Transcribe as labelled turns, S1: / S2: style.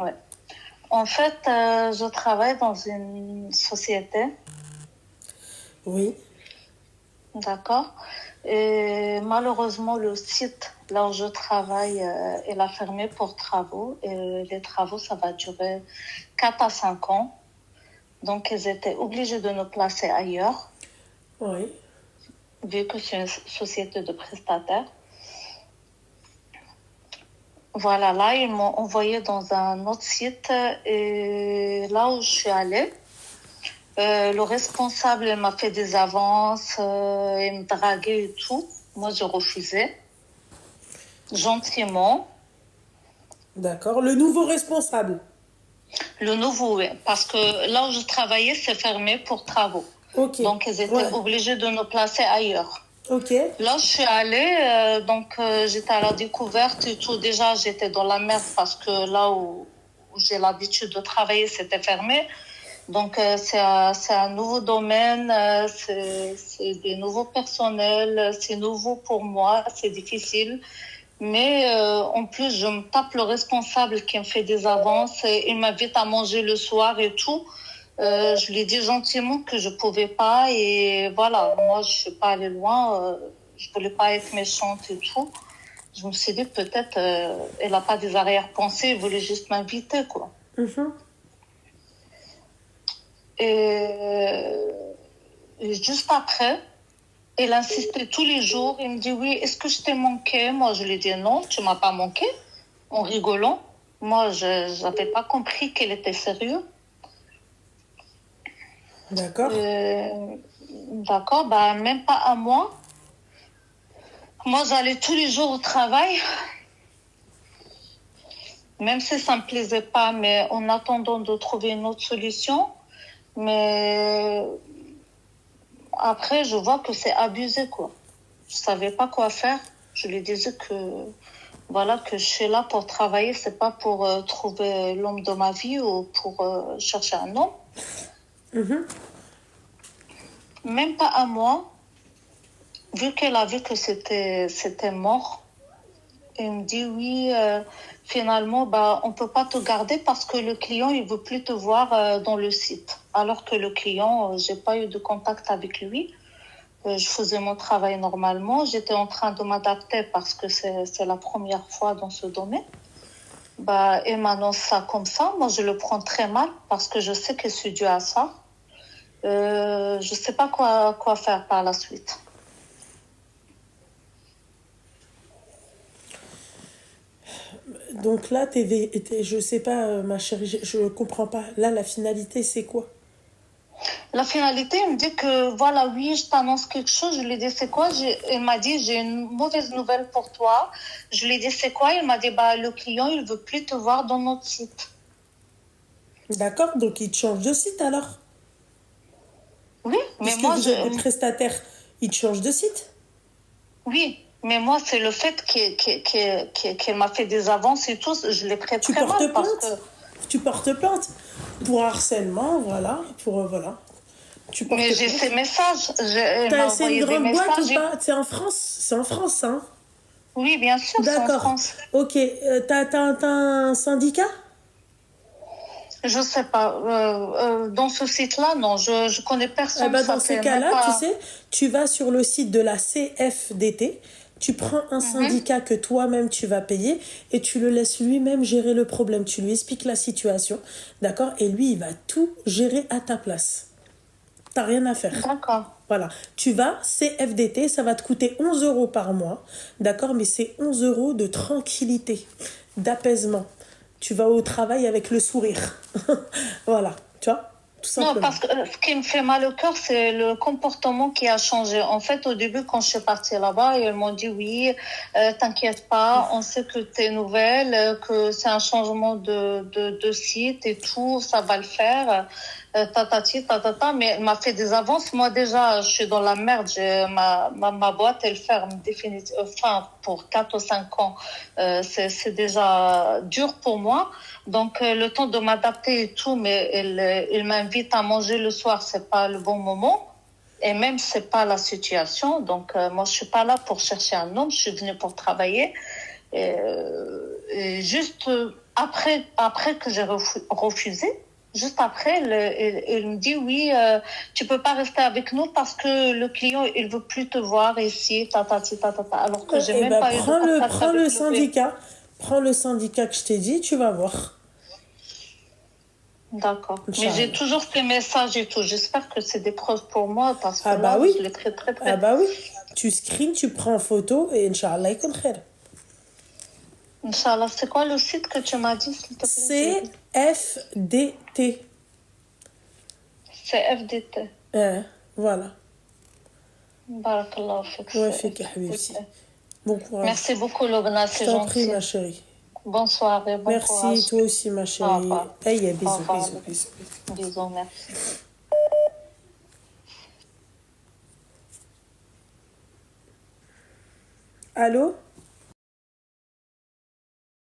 S1: Ouais. En fait, je travaille dans une société,
S2: Oui,
S1: d'accord? Et malheureusement, le site là où je travaille, il a fermé pour travaux. Et les travaux, ça va durer 4 à 5 ans. Donc, ils étaient obligés de nous placer ailleurs,
S2: oui.
S1: vu que c'est une société de prestataires. Voilà, là, ils m'ont envoyé dans un autre site et là où je suis allée, le responsable il m'a fait des avances, il me draguait et tout. Moi, j'ai refusé, gentiment.
S2: D'accord. Le nouveau responsable.
S1: Le nouveau, oui, parce que là où je travaillais, c'est fermé pour travaux.
S2: Ok.
S1: Donc, ils étaient
S2: Ouais.
S1: obligés de nous placer ailleurs.
S2: Ok.
S1: Là, je suis allée, j'étais à la découverte et tout. Déjà, j'étais dans la merde parce que là où j'ai l'habitude de travailler, c'était fermé. Donc, c'est un nouveau domaine, c'est des nouveaux personnels, c'est nouveau pour moi, c'est difficile. Mais en plus, je me tape le responsable qui me fait des avances et il m'invite à manger le soir et tout. Je lui ai dit gentiment que je pouvais pas et voilà, moi je suis pas allée loin, je voulais pas être méchante et tout. Je me suis dit peut-être elle a pas des arrière-pensées, elle voulait juste m'inviter quoi.
S2: Mhm.
S1: Et, et juste après, elle insistait tous les jours, il me dit oui, est-ce que je t'ai manqué? Moi je lui ai dit non, tu m'as pas manqué, en rigolant. Moi je n'avais pas compris qu'elle était sérieuse.
S2: D'accord.
S1: Euh, d'accord, bah même pas un mois. Moi, j'allais tous les jours au travail, même si ça me plaisait pas, mais en attendant de trouver une autre solution. Mais après, je vois que c'est abusé, quoi. Je savais pas quoi faire. Je lui disais que, voilà, que je suis là pour travailler, c'est pas pour trouver l'homme de ma vie ou pour chercher un homme.
S2: Mhm.
S1: Même pas un mois, vu qu'elle a vu que c'était mort. Il me dit oui, finalement, bah, on peut pas te garder parce que le client, il veut plus te voir dans le site. Alors que le client, j'ai pas eu de contact avec lui. Je faisais mon travail normalement. J'étais en train de m'adapter parce que c'est la première fois dans ce domaine. Bah, il m'annonce ça comme ça. Moi, je le prends très mal parce que je sais que c'est dû à ça. Je sais pas quoi faire par la suite.
S2: Donc là, je sais pas, ma chérie, je comprends pas. Là, la finalité, c'est quoi?
S1: La finalité, il me dit que voilà, oui, je t'annonce quelque chose. Je lui ai dit, c'est quoi? Il m'a dit, j'ai une mauvaise nouvelle pour toi. Je lui ai dit, c'est quoi? Il m'a dit, bah, le client, il veut plus te voir dans notre site.
S2: D'accord, donc il te change de site alors.
S1: Oui, mais
S2: Puisque
S1: moi,
S2: vous êtes des prestataires, il te change de site.
S1: oui, mais moi, c'est le fait qu'il m'a fait des avances et tout, je l'ai pris
S2: Tu
S1: très mal
S2: portes
S1: parce que,
S2: plainte. Tu portes plainte pour harcèlement, voilà. Voilà. Tu
S1: mais
S2: portes
S1: j'ai ses
S2: plainte.
S1: messages. Il m'a
S2: C'est une
S1: envoyé des
S2: grande boîte ou
S1: messages.
S2: pas? C'est en France. C'est en France, hein.
S1: Oui, bien sûr, c'est en
S2: D'accord.
S1: France.
S2: Ok. T'as un syndicat?
S1: Je sais pas. Dans ce site-là, non, je connais
S2: Eh
S1: personne.
S2: ben,
S1: Ça
S2: dans ces
S1: fait même
S2: cas-là, tu
S1: pas.
S2: sais, tu vas sur le site de la CFDT, tu prends un
S1: Mhm.
S2: syndicat que toi-même tu vas payer et tu le laisses lui-même gérer le problème. Tu lui expliques la situation, d'accord? Et lui, il va tout gérer à ta place. T'as rien à faire.
S1: D'accord.
S2: Voilà. Tu vas, CFDT, ça va te coûter 11 euros par mois, d'accord? Mais c'est 11 euros de tranquillité, d'apaisement. Tu vas au travail avec le sourire. Voilà, tu vois, tout
S1: Non,
S2: simplement.
S1: parce que ce qui me fait mal au cœur, c'est le comportement qui a changé. En fait, au début, quand je suis partie là-bas, ils m'ont dit oui, t'inquiète pas, on sait que t'es nouvelle, que c'est un changement de site et tout, ça va le faire. Tatati, tatata, mais elle m'a fait des avances. Moi, déjà, je suis dans la merde. Ma boîte, elle ferme définitivement, enfin, pour 4 ou 5 ans. C'est déjà dur pour moi. Donc, le temps de m'adapter et tout, mais il m'invite à manger le soir, c'est pas le bon moment. Et même, c'est pas la situation. Donc, moi, je suis pas là pour chercher un homme. Je suis venue pour travailler. Et juste après que j'ai refusé, juste après, il me dit oui, tu peux pas rester avec nous parce que le client, il veut plus te voir ici, alors que j'ai
S2: Eh
S1: même
S2: ben,
S1: pas eu de contact
S2: prends
S1: avec
S2: le
S1: le client.
S2: syndicat. Prends le syndicat que je t'ai dit, tu vas voir.
S1: D'accord. Mais j'ai
S2: Inch'Allah.
S1: toujours ces messages et tout. J'espère que c'est des preuves pour moi parce que
S2: Ah
S1: là,
S2: bah oui.
S1: je l'ai très, très,
S2: Ah
S1: très.
S2: bah oui. Tu screens, tu prends en photo et Inch'Allah, يكون خير.
S1: Inch'Allah, c'est quoi le site que tu m'as dit, s'il te plaît?
S2: C'est FDT.
S1: C'est FDT.
S2: Voilà.
S1: Barakallah fik,
S2: Ouais,
S1: c'est
S2: fik, habibti.
S1: FDT.
S2: Bon courage.
S1: Merci beaucoup, Lobna,
S2: Je
S1: c'est
S2: t'en prie,
S1: gentil.
S2: ma chérie.
S1: Bonne soirée, bon
S2: Merci,
S1: courage.
S2: toi aussi, ma
S1: Au
S2: chérie.
S1: revoir.
S2: Aïe,
S1: Au
S2: bisous,
S1: revoir.
S2: bisous, bisous, bisous.
S1: Bisous, merci.
S2: Allô?